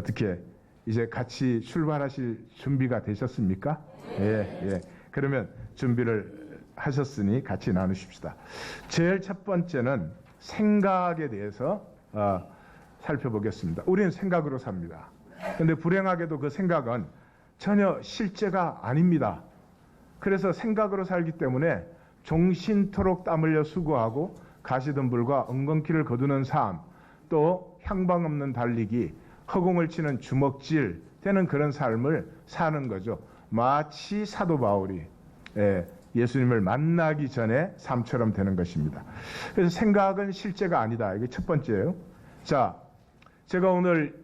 어떻게 이제 같이 출발하실 준비가 되셨습니까? 예. 그러면 준비를 하셨으니 같이 나누십시다. 제일 첫 번째는 생각에 대해서 살펴보겠습니다. 우리는 생각으로 삽니다. 그런데 불행하게도 그 생각은 전혀 실제가 아닙니다. 그래서 생각으로 살기 때문에 종신토록 땀 흘려 수고하고 가시덤불과 엉겅퀴를 거두는 삶, 또 향방 없는 달리기, 허공을 치는 주먹질 되는 그런 삶을 사는 거죠. 마치 사도 바울이 예수님을 만나기 전에 삶처럼 되는 것입니다. 그래서 생각은 실제가 아니다. 이게 첫 번째예요. 자, 제가 오늘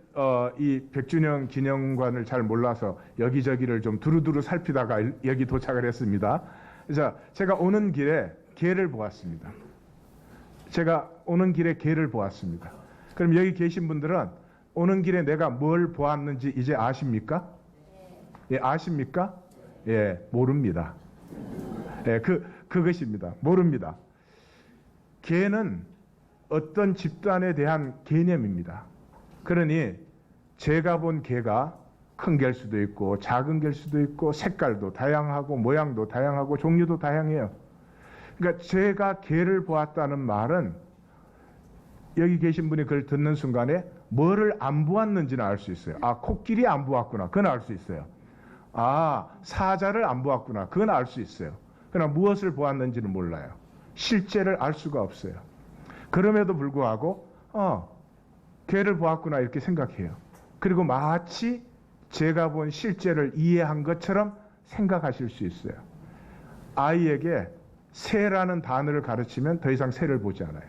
이 100주년 기념관을 잘 몰라서 여기저기를 좀 두루두루 살피다가 여기 도착을 했습니다. 자, 제가 오는 길에 개를 보았습니다. 그럼 여기 계신 분들은 오는 길에 내가 뭘 보았는지 이제 아십니까? 예, 아십니까? 예, 모릅니다. 예, 그것입니다. 모릅니다. 개는 어떤 집단에 대한 개념입니다. 그러니 제가 본 개가 큰 개일 수도 있고 작은 개일 수도 있고 색깔도 다양하고 모양도 다양하고 종류도 다양해요. 그러니까 제가 개를 보았다는 말은 여기 계신 분이 그걸 듣는 순간에 뭐를 안 보았는지는 알 수 있어요. 아, 코끼리 안 보았구나. 그건 알 수 있어요. 아, 사자를 안 보았구나. 그건 알 수 있어요. 그러나 무엇을 보았는지는 몰라요. 실제를 알 수가 없어요. 그럼에도 불구하고 개를 보았구나 이렇게 생각해요. 그리고 마치 제가 본 실제를 이해한 것처럼 생각하실 수 있어요. 아이에게 새라는 단어를 가르치면 더 이상 새를 보지 않아요.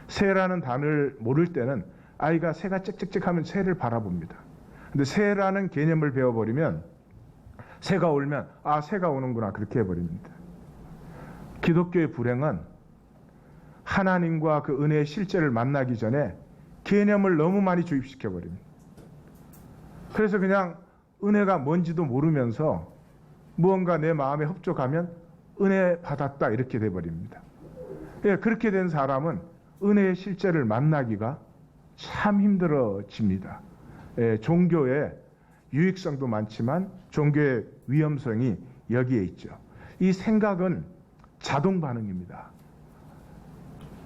새라는 단어를 모를 때는 아이가 새가 짹짹짹하면 새를 바라봅니다. 근데 새라는 개념을 배워버리면 새가 울면 아, 새가 오는구나 그렇게 해버립니다. 기독교의 불행은 하나님과 그 은혜의 실제를 만나기 전에 개념을 너무 많이 주입시켜버립니다. 그래서 그냥 은혜가 뭔지도 모르면서 무언가 내 마음에 흡족하면 은혜 받았다 이렇게 돼버립니다. 예, 그렇게 된 사람은 은혜의 실제를 만나기가 참 힘들어집니다. 예, 종교의 유익성도 많지만 종교의 위험성이 여기에 있죠. 이 생각은 자동 반응입니다.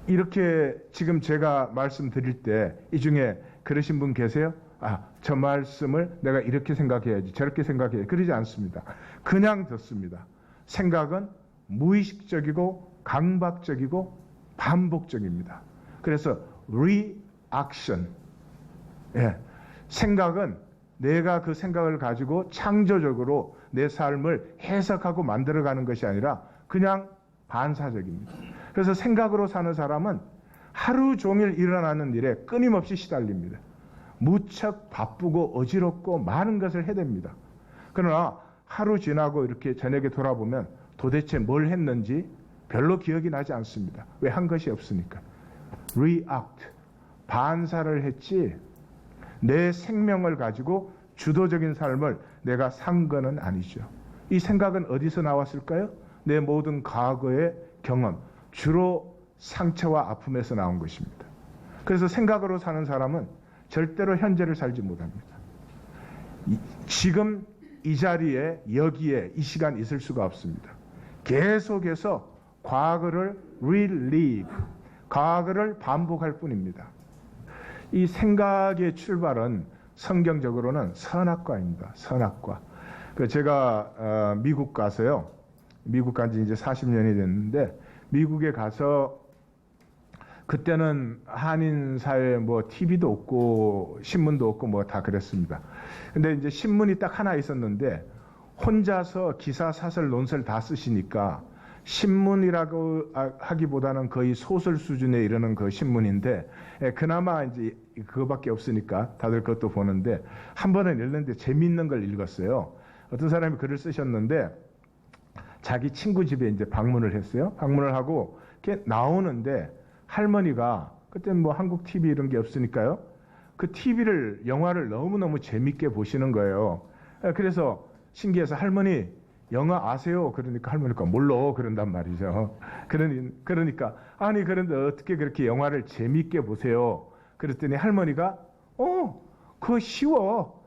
이렇게 지금 제가 말씀드릴 때 이 중에 그러신 분 계세요? 아, 저 말씀을 내가 이렇게 생각해야지 저렇게 생각해야지 그러지 않습니다. 그냥 듣습니다. 생각은 무의식적이고 강박적이고 반복적입니다. 그래서 reaction. 예, 생각은 내가 그 생각을 가지고 창조적으로 내 삶을 해석하고 만들어가는 것이 아니라 그냥 반사적입니다. 그래서 생각으로 사는 사람은 하루 종일 일어나는 일에 끊임없이 시달립니다. 무척 바쁘고 어지럽고 많은 것을 해댑니다. 그러나 하루 지나고 이렇게 저녁에 돌아보면 도대체 뭘 했는지 별로 기억이 나지 않습니다. 왜? 한 것이 없으니까. react, 반사를 했지 내 생명을 가지고 주도적인 삶을 내가 산 거는 아니죠. 이 생각은 어디서 나왔을까요? 내 모든 과거의 경험, 주로 상처와 아픔에서 나온 것입니다. 그래서 생각으로 사는 사람은 절대로 현재를 살지 못합니다. 지금 이 자리에 여기에 이 시간 있을 수가 없습니다. 계속해서 과거를 relive, 과거를 반복할 뿐입니다. 이 생각의 출발은 성경적으로는 선악과입니다. 선악과. 제가 미국 가서요. 미국 간 지 이제 40년이 됐는데 미국에 가서 그때는 한인 사회 뭐 TV도 없고 신문도 없고 뭐 다 그랬습니다. 근데 이제 신문이 딱 하나 있었는데 혼자서 기사, 사설, 논설 다 쓰시니까 신문이라고 하기보다는 거의 소설 수준에 이르는 그 신문인데 그나마 이제 그거밖에 없으니까 다들 그것도 보는데 한 번은 읽는데 재미있는 걸 읽었어요. 어떤 사람이 글을 쓰셨는데 자기 친구 집에 이제 방문을 했어요. 방문을 하고 이렇게 나오는데 할머니가 그때는 뭐 한국 TV 이런 게 없으니까요. 그 TV를 영화를 너무너무 재밌게 보시는 거예요. 그래서 신기해서 할머니 영화 아세요? 그러니까 할머니가 몰라 그런단 말이죠. 그러니까 아니 그런데 어떻게 그렇게 영화를 재밌게 보세요? 그랬더니 할머니가 그거 쉬워.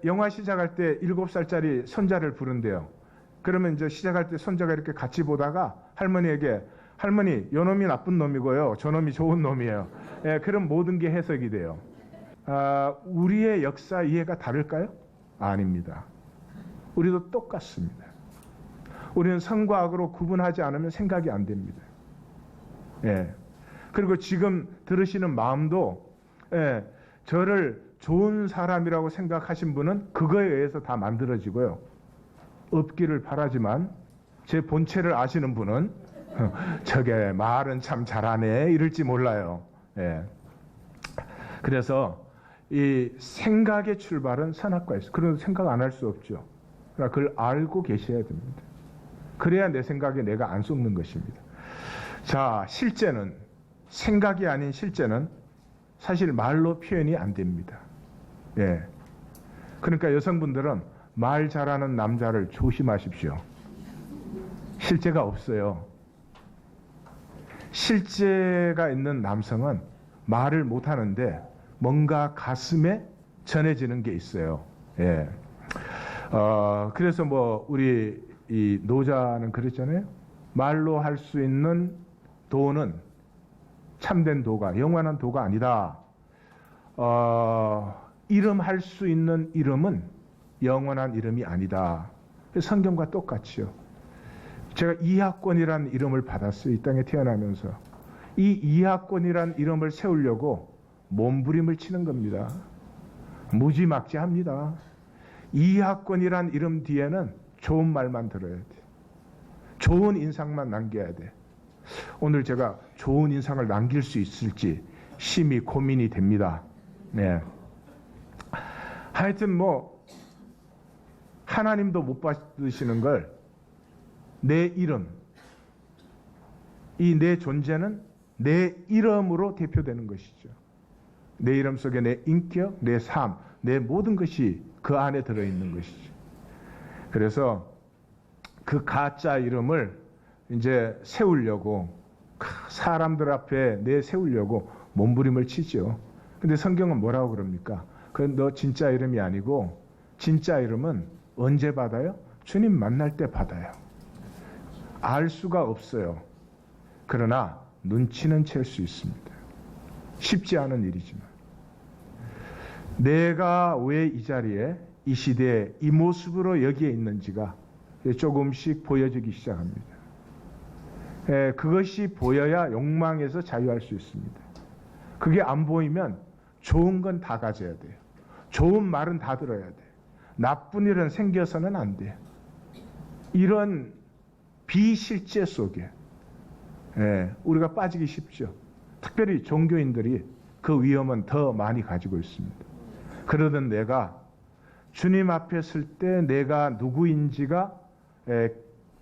영화 시작할 때 7살짜리 손자를 부른대요. 그러면 이제 시작할 때 손자가 이렇게 같이 보다가 할머니에게 할머니, 요 놈이 나쁜 놈이고요. 저 놈이 좋은 놈이에요. 예, 그럼 모든 게 해석이 돼요. 우리의 역사 이해가 다를까요? 아닙니다. 우리도 똑같습니다. 우리는 선과 악으로 구분하지 않으면 생각이 안 됩니다. 예. 그리고 지금 들으시는 마음도 저를 좋은 사람이라고 생각하신 분은 그거에 의해서 다 만들어지고요. 없기를 바라지만 제 본체를 아시는 분은 저게 말은 참 잘하네 이럴지 몰라요. 예. 그래서 이 생각의 출발은 선악과에 있어요. 그런 생각 안 할 수 없죠. 그러나 그걸 알고 계셔야 됩니다. 그래야 내 생각에 내가 안 속는 것입니다. 자, 실제는 생각이 아닌 실제는 사실 말로 표현이 안 됩니다. 예. 그러니까 여성분들은 말 잘하는 남자를 조심하십시오. 실제가 없어요. 실제가 있는 남성은 말을 못 하는데 뭔가 가슴에 전해지는 게 있어요. 예. 그래서 뭐 우리 이 노자는 그랬잖아요. 말로 할 수 있는 도는 참된 도가 영원한 도가 아니다. 이름 할 수 있는 이름은 영원한 이름이 아니다. 성경과 똑같이요. 제가 이하권이라는 이름을 받았어요. 이 땅에 태어나면서. 이 이하권이라는 이름을 세우려고 몸부림을 치는 겁니다. 무지막지합니다. 이하권이라는 이름 뒤에는 좋은 말만 들어야 돼. 좋은 인상만 남겨야 돼. 오늘 제가 좋은 인상을 남길 수 있을지 심히 고민이 됩니다. 네. 하여튼 뭐 하나님도 못 받으시는 걸 내 이름, 이 내 존재는 내 이름으로 대표되는 것이죠. 내 이름 속에 내 인격, 내 삶, 내 모든 것이 그 안에 들어있는 것이죠. 그래서 그 가짜 이름을 이제 세우려고 사람들 앞에 내세우려고 몸부림을 치죠. 근데 성경은 뭐라고 그럽니까? 그건 너 진짜 이름이 아니고 진짜 이름은 언제 받아요? 주님 만날 때 받아요. 알 수가 없어요. 그러나 눈치는 챌 수 있습니다. 쉽지 않은 일이지만 내가 왜 이 자리에 이 시대에 이 모습으로 여기에 있는지가 조금씩 보여지기 시작합니다. 그것이 보여야 욕망에서 자유할 수 있습니다. 그게 안 보이면 좋은 건 다 가져야 돼요. 좋은 말은 다 들어야 돼요. 나쁜 일은 생겨서는 안 돼요. 이런 비실제 속에 우리가 빠지기 쉽죠. 특별히 종교인들이 그 위험은 더 많이 가지고 있습니다. 그러던 내가 주님 앞에 설 때 내가 누구인지가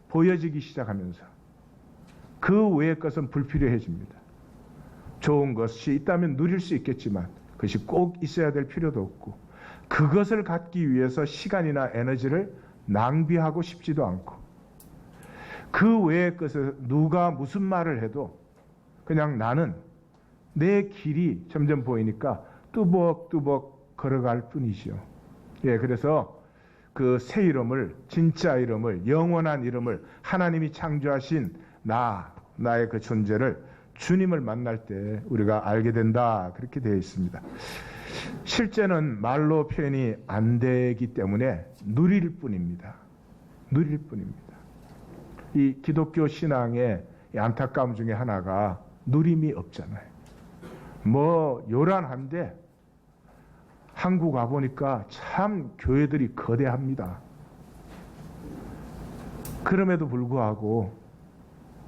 보여지기 시작하면서 그 외의 것은 불필요해집니다. 좋은 것이 있다면 누릴 수 있겠지만 그것이 꼭 있어야 될 필요도 없고 그것을 갖기 위해서 시간이나 에너지를 낭비하고 싶지도 않고 그 외의 것을 누가 무슨 말을 해도 그냥 나는 내 길이 점점 보이니까 뚜벅뚜벅 걸어갈 뿐이죠. 예, 그래서 그 새 이름을, 진짜 이름을, 영원한 이름을 하나님이 창조하신 나의 그 존재를 주님을 만날 때 우리가 알게 된다. 그렇게 되어 있습니다. 실제는 말로 표현이 안 되기 때문에 누릴 뿐입니다. 누릴 뿐입니다. 이 기독교 신앙의 안타까움 중에 하나가 누림이 없잖아요. 뭐 요란한데 한국 와보니까 참 교회들이 거대합니다. 그럼에도 불구하고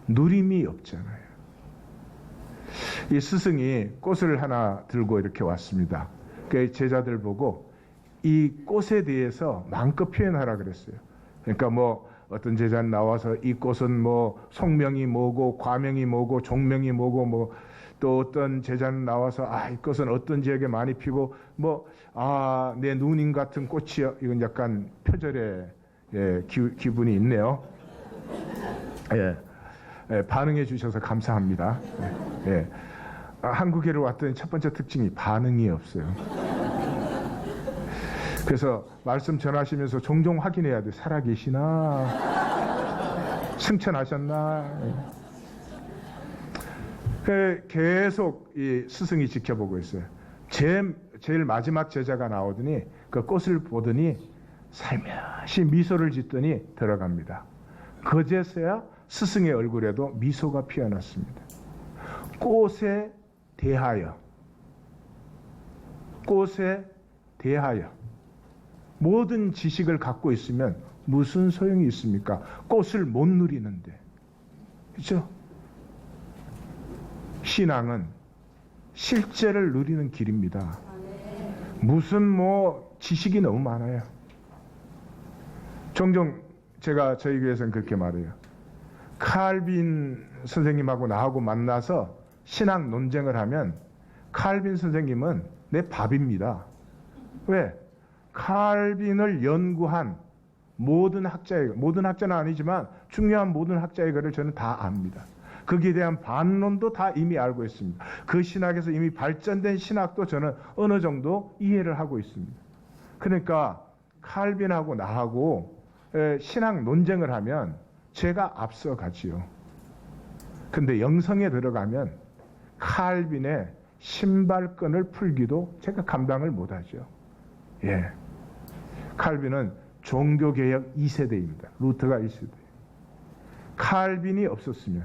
누림이 없잖아요. 이 스승이 꽃을 하나 들고 이렇게 왔습니다. 그 제자들 보고 이 꽃에 대해서 마음껏 표현하라 그랬어요. 그러니까 뭐 어떤 제자는 나와서 이 꽃은 뭐 성명이 뭐고 과명이 뭐고 종명이 뭐고 뭐 또 어떤 제자는 나와서 이 꽃은 어떤 지역에 많이 피고 뭐 내 누님 같은 꽃이요. 이건 약간 표절의 기분이 있네요. 반응해 주셔서 감사합니다. 한국에를 왔더니 첫 번째 특징이 반응이 없어요. 그래서 말씀 전하시면서 종종 확인해야 돼. 살아계시나? 승천하셨나? 계속 이 스승이 지켜보고 있어요. 제일 마지막 제자가 나오더니 그 꽃을 보더니 살며시 미소를 짓더니 들어갑니다. 그제서야 스승의 얼굴에도 미소가 피어났습니다. 꽃에 대하여 모든 지식을 갖고 있으면 무슨 소용이 있습니까? 꽃을 못 누리는데. 그렇죠? 신앙은 실제를 누리는 길입니다. 무슨 지식이 너무 많아요. 종종 제가 저희 교회에서는 그렇게 말해요. 칼빈 선생님하고 나하고 만나서 신앙 논쟁을 하면 칼빈 선생님은 내 밥입니다. 왜? 칼빈을 연구한 모든 학자는 아니지만 중요한 모든 학자의 글을 저는 다 압니다. 거기에 대한 반론도 다 이미 알고 있습니다. 그 신학에서 이미 발전된 신학도 저는 어느 정도 이해를 하고 있습니다. 그러니까 칼빈하고 나하고 신학 논쟁을 하면 제가 앞서가지요. 근데 영성에 들어가면 칼빈의 신발끈을 풀기도 제가 감당을 못하죠. 예. 칼빈은 종교개혁 2세대입니다. 루터가 1세대. 칼빈이 없었으면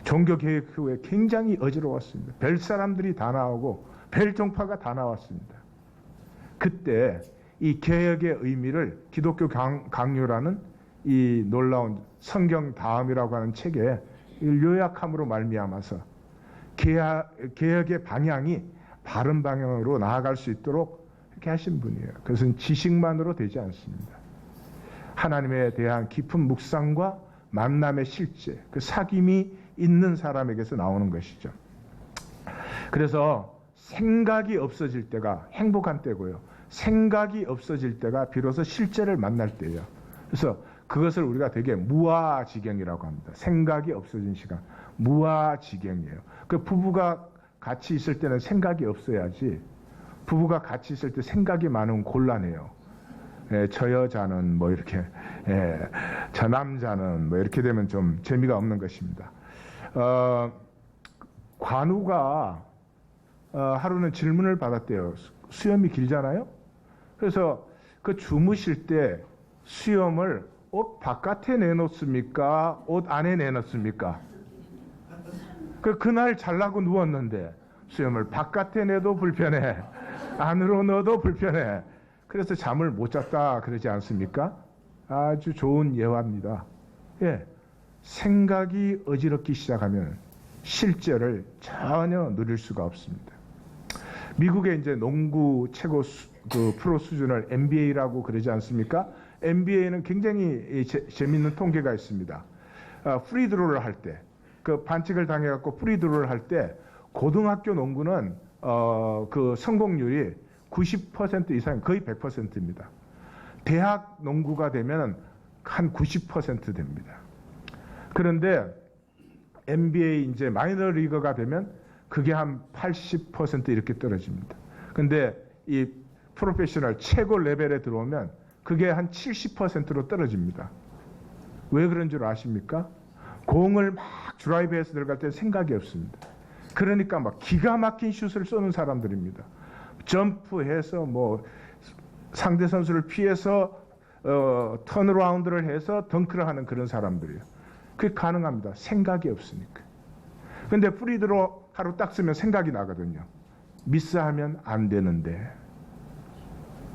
종교개혁 후에 굉장히 어지러웠습니다. 벨 사람들이 다 나오고 벨 종파가 다 나왔습니다. 그때 이 개혁의 의미를 기독교 강요라는 이 놀라운 성경 다음이라고 하는 책에 요약함으로 말미암아서 개혁의 방향이 바른 방향으로 나아갈 수 있도록 이렇게 하신 분이에요. 그것은 지식만으로 되지 않습니다. 하나님에 대한 깊은 묵상과 만남의 실제, 그 사귐이 있는 사람에게서 나오는 것이죠. 그래서 생각이 없어질 때가 행복한 때고요. 생각이 없어질 때가 비로소 실제를 만날 때예요. 그래서 그것을 우리가 되게 무아지경이라고 합니다. 생각이 없어진 시간. 무아지경이에요. 그 부부가 같이 있을 때는 생각이 없어야지, 부부가 같이 있을 때 생각이 많으면 곤란해요. 저 여자는 이렇게, 저 남자는 이렇게 되면 좀 재미가 없는 것입니다. 관우가 하루는 질문을 받았대요. 수염이 길잖아요. 그래서 그 주무실 때 수염을 옷 바깥에 내놓습니까? 옷 안에 내놓습니까? 그날 잘라고 누웠는데 수염을 바깥에 내도 불편해, 안으로 넣어도 불편해. 그래서 잠을 못 잤다 그러지 않습니까? 아주 좋은 예화입니다. 예, 생각이 어지럽기 시작하면 실제를 전혀 누릴 수가 없습니다. 미국의 이제 농구 최고 그 프로 수준을 NBA라고 그러지 않습니까? NBA는 굉장히 재미있는 통계가 있습니다. 프리드로를 할 때, 그 반칙을 당해갖고 프리드로를 할 때 고등학교 농구는 그 성공률이 90% 이상, 거의 100%입니다. 대학 농구가 되면 한 90% 됩니다. 그런데 NBA 이제 마이너 리거가 되면 그게 한 80% 이렇게 떨어집니다. 근데 이 프로페셔널 최고 레벨에 들어오면 그게 한 70%로 떨어집니다. 왜 그런 줄 아십니까? 공을 막 드라이브해서 들어갈 때 생각이 없습니다. 그러니까 막 기가 막힌 슛을 쏘는 사람들입니다. 점프해서 상대 선수를 피해서 턴어라운드를 해서 덩크를 하는 그런 사람들이에요. 그게 가능합니다. 생각이 없으니까. 근데 프리드로 하루 딱 쓰면 생각이 나거든요. 미스하면 안 되는데.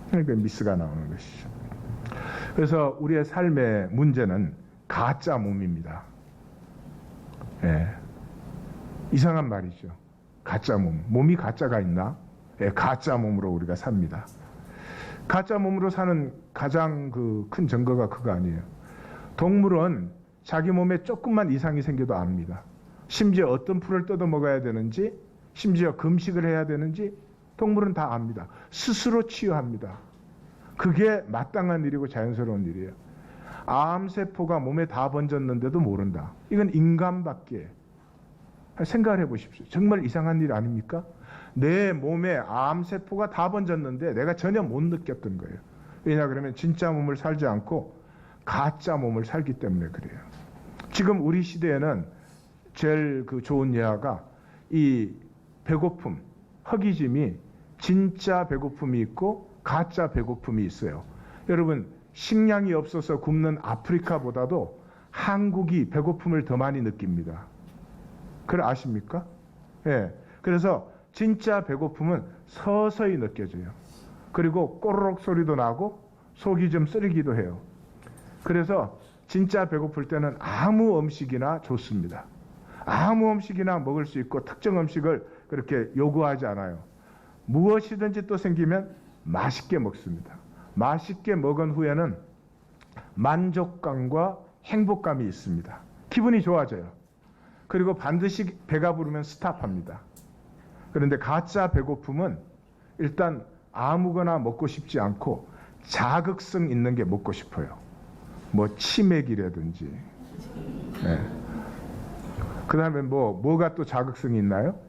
그러니까 미스가 나오는 것이죠. 그래서 우리의 삶의 문제는 가짜 몸입니다. 예. 이상한 말이죠. 가짜 몸. 몸이 가짜가 있나? 예, 가짜 몸으로 우리가 삽니다. 가짜 몸으로 사는 가장 큰 증거가 그거 아니에요. 동물은 자기 몸에 조금만 이상이 생겨도 압니다. 심지어 어떤 풀을 뜯어 먹어야 되는지, 심지어 금식을 해야 되는지 동물은 다 압니다. 스스로 치유합니다. 그게 마땅한 일이고 자연스러운 일이에요. 암세포가 몸에 다 번졌는데도 모른다. 이건 인간밖에. 생각을 해보십시오. 정말 이상한 일 아닙니까? 내 몸에 암세포가 다 번졌는데 내가 전혀 못 느꼈던 거예요. 왜냐 그러면 진짜 몸을 살지 않고 가짜 몸을 살기 때문에 그래요. 지금 우리 시대에는 제일 좋은 예화가 이 배고픔, 허기짐이 진짜 배고픔이 있고 가짜 배고픔이 있어요. 여러분 식량이 없어서 굶는 아프리카보다도 한국이 배고픔을 더 많이 느낍니다. 그걸 아십니까? 예. 그래서 진짜 배고픔은 서서히 느껴져요. 그리고 꼬르륵 소리도 나고 속이 좀 쓰리기도 해요. 그래서 진짜 배고플 때는 아무 음식이나 좋습니다. 아무 음식이나 먹을 수 있고 특정 음식을 그렇게 요구하지 않아요. 무엇이든지 또 생기면 맛있게 먹습니다. 맛있게 먹은 후에는 만족감과 행복감이 있습니다. 기분이 좋아져요. 그리고 반드시 배가 부르면 스탑합니다. 그런데 가짜 배고픔은 일단 아무거나 먹고 싶지 않고 자극성 있는 게 먹고 싶어요. 뭐 치맥이라든지. 네. 그 다음에 뭐가 또 자극성이 있나요?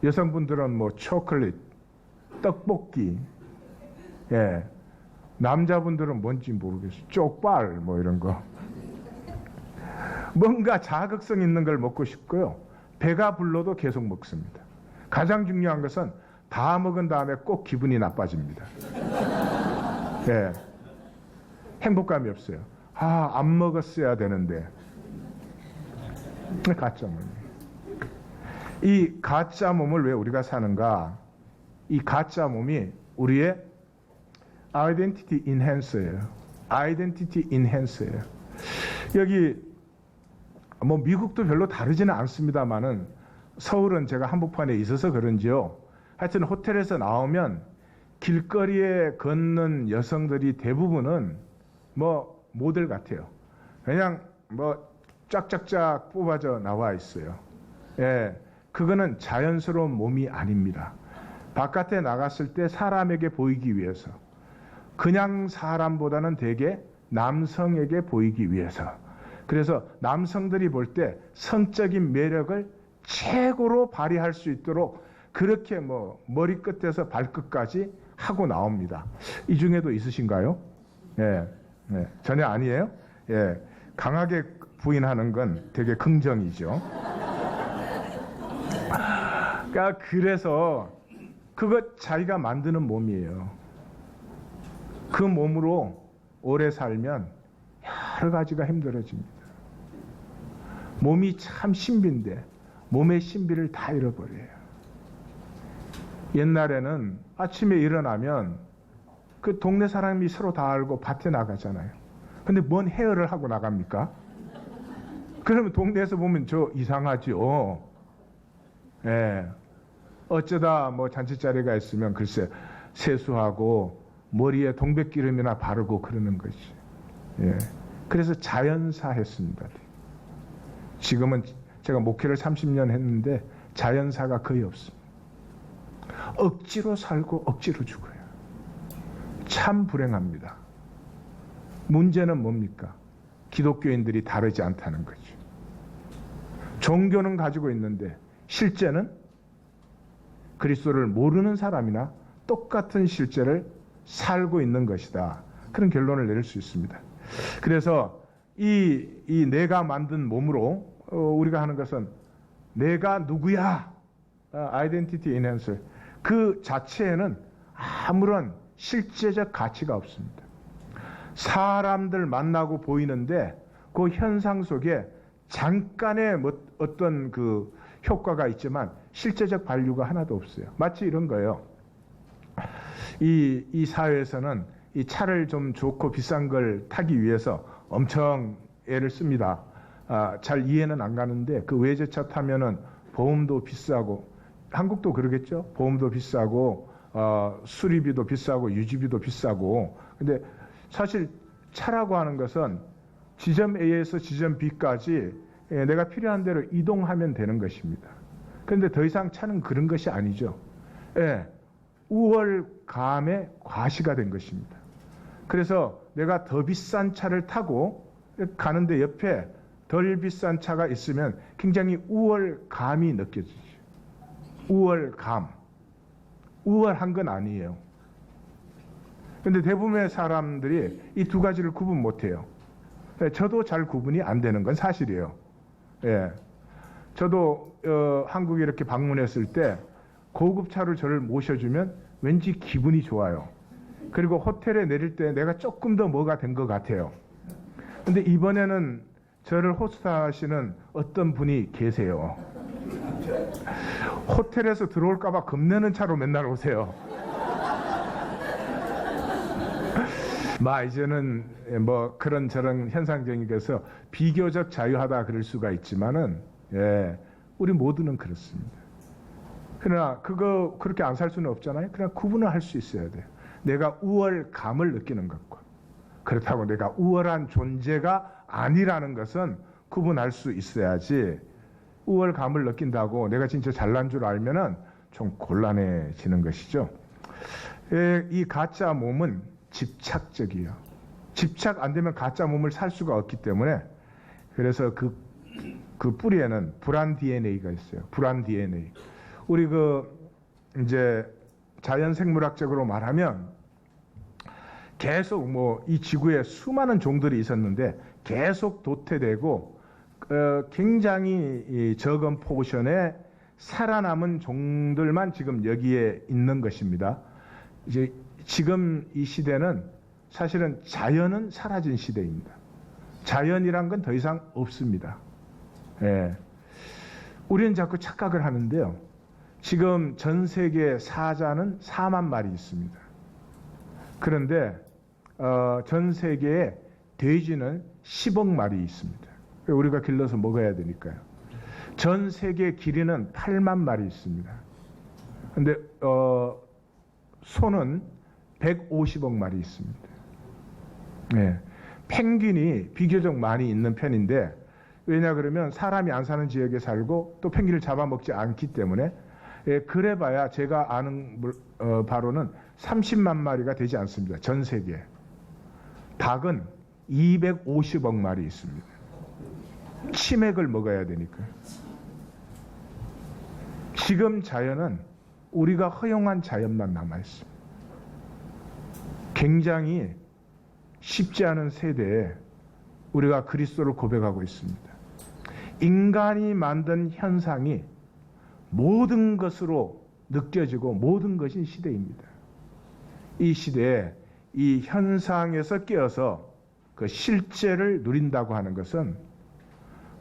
여성분들은 뭐 초콜릿, 떡볶이, 예. 남자분들은 뭔지 모르겠어요. 쪽발 뭐 이런 거. 뭔가 자극성 있는 걸 먹고 싶고요. 배가 불러도 계속 먹습니다. 가장 중요한 것은 다 먹은 다음에 꼭 기분이 나빠집니다. 예. 행복감이 없어요. 안 먹었어야 되는데. 가짜 몸. 이 가짜 몸을 왜 우리가 사는가? 이 가짜 몸이 우리의 아이덴티티 인핸서예요. 아이덴티티 인핸서예요. 여기 뭐 미국도 별로 다르지는 않습니다만은 서울은 제가 한복판에 있어서 그런지요. 하여튼 호텔에서 나오면 길거리에 걷는 여성들이 대부분은 뭐 모델 같아요. 그냥 뭐 쫙쫙쫙 뽑아져 나와 있어요. 예, 그거는 자연스러운 몸이 아닙니다. 바깥에 나갔을 때 사람에게 보이기 위해서, 그냥 사람보다는 대개 남성에게 보이기 위해서. 그래서 남성들이 볼 때 성적인 매력을 최고로 발휘할 수 있도록 그렇게 뭐 머리끝에서 발끝까지 하고 나옵니다. 이 중에도 있으신가요? 예, 예, 전혀 아니에요? 예, 강하게 부인하는 건 되게 긍정이죠. 그러니까 그래서 그거 자기가 만드는 몸이에요. 그 몸으로 오래 살면 여러 가지가 힘들어집니다. 몸이 참 신비인데 몸의 신비를 다 잃어버려요. 옛날에는 아침에 일어나면 그 동네 사람이 서로 다 알고 밭에 나가잖아요. 근데 뭔 헤어를 하고 나갑니까? 그러면 동네에서 보면 저 이상하죠. 예. 어쩌다 뭐 잔치자리가 있으면 글쎄 세수하고 머리에 동백기름이나 바르고 그러는 거지. 예. 그래서 자연사 했습니다. 지금은 제가 목회를 30년 했는데 자연사가 거의 없습니다. 억지로 살고 억지로 죽어요. 참 불행합니다. 문제는 뭡니까? 기독교인들이 다르지 않다는 거죠. 종교는 가지고 있는데 실제는 그리스도를 모르는 사람이나 똑같은 실제를 살고 있는 것이다. 그런 결론을 내릴 수 있습니다. 그래서 이 내가 만든 몸으로 우리가 하는 것은 내가 누구야? 아이덴티티 인핸서. 그 자체에는 아무런 실제적 가치가 없습니다. 사람들 만나고 보이는데 그 현상 속에 잠깐의 어떤 그 효과가 있지만 실제적 발류가 하나도 없어요. 마치 이런 거예요. 이 사회에서는 이 차를 좀 좋고 비싼 걸 타기 위해서 엄청 애를 씁니다. 잘 이해는 안 가는데 그 외제차 타면은 보험도 비싸고, 한국도 그러겠죠? 보험도 비싸고 수리비도 비싸고 유지비도 비싸고. 근데 사실 차라고 하는 것은 지점 A에서 지점 B까지 내가 필요한 대로 이동하면 되는 것입니다. 그런데 더 이상 차는 그런 것이 아니죠. 예, 우월감의 과시가 된 것입니다. 그래서 내가 더 비싼 차를 타고 가는데 옆에 덜 비싼 차가 있으면 굉장히 우월감이 느껴지죠. 우월감. 우월한 건 아니에요. 근데 대부분의 사람들이 이 두 가지를 구분 못해요. 저도 잘 구분이 안 되는 건 사실이에요. 예. 저도 한국에 이렇게 방문했을 때 고급차로 저를 모셔주면 왠지 기분이 좋아요. 그리고 호텔에 내릴 때 내가 조금 더 뭐가 된 것 같아요. 근데 이번에는 저를 호스트하시는 어떤 분이 계세요. 호텔에서 들어올까봐 겁내는 차로 맨날 오세요. 이제는 뭐 그런 현상적인 것에서 비교적 자유하다 그럴 수가 있지만은, 예, 우리 모두는 그렇습니다. 그러나 그거 그렇게 안 살 수는 없잖아요. 그러나 구분을 할 수 있어야 돼요. 내가 우월감을 느끼는 것과 그렇다고 내가 우월한 존재가 아니라는 것은 구분할 수 있어야지, 우월감을 느낀다고 내가 진짜 잘난 줄 알면은 좀 곤란해지는 것이죠. 이 가짜 몸은 집착적이에요. 집착 안 되면 가짜 몸을 살 수가 없기 때문에, 그래서 그 뿌리에는 불안 DNA가 있어요. 불안 DNA. 우리 이제 자연생물학적으로 말하면 계속 이 지구에 수많은 종들이 있었는데 계속 도태되고 굉장히 적은 포션의 살아남은 종들만 지금 여기에 있는 것입니다. 이제 지금 이 시대는 사실은 자연은 사라진 시대입니다. 자연이란 건 더 이상 없습니다. 예. 우리는 자꾸 착각을 하는데요. 지금 전 세계 사자는 4만 마리 있습니다. 그런데 전 세계에 돼지는 10억 마리 있습니다. 우리가 길러서 먹어야 되니까요. 전 세계 기린은 8만 마리 있습니다. 그런데 소는 150억 마리 있습니다. 네. 펭귄이 비교적 많이 있는 편인데, 왜냐 그러면 사람이 안 사는 지역에 살고 또 펭귄을 잡아먹지 않기 때문에, 그래봐야 제가 아는 바로는 30만 마리가 되지 않습니다. 전 세계에. 닭은 250억 마리 있습니다. 치맥을 먹어야 되니까요. 지금 자연은 우리가 허용한 자연만 남아있습니다. 굉장히 쉽지 않은 세대에 우리가 그리스도를 고백하고 있습니다. 인간이 만든 현상이 모든 것으로 느껴지고 모든 것이 시대입니다. 이 시대에 이 현상에서 깨어서 그 실제를 누린다고 하는 것은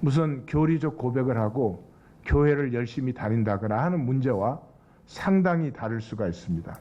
무슨 교리적 고백을 하고 교회를 열심히 다닌다거나 하는 문제와 상당히 다를 수가 있습니다.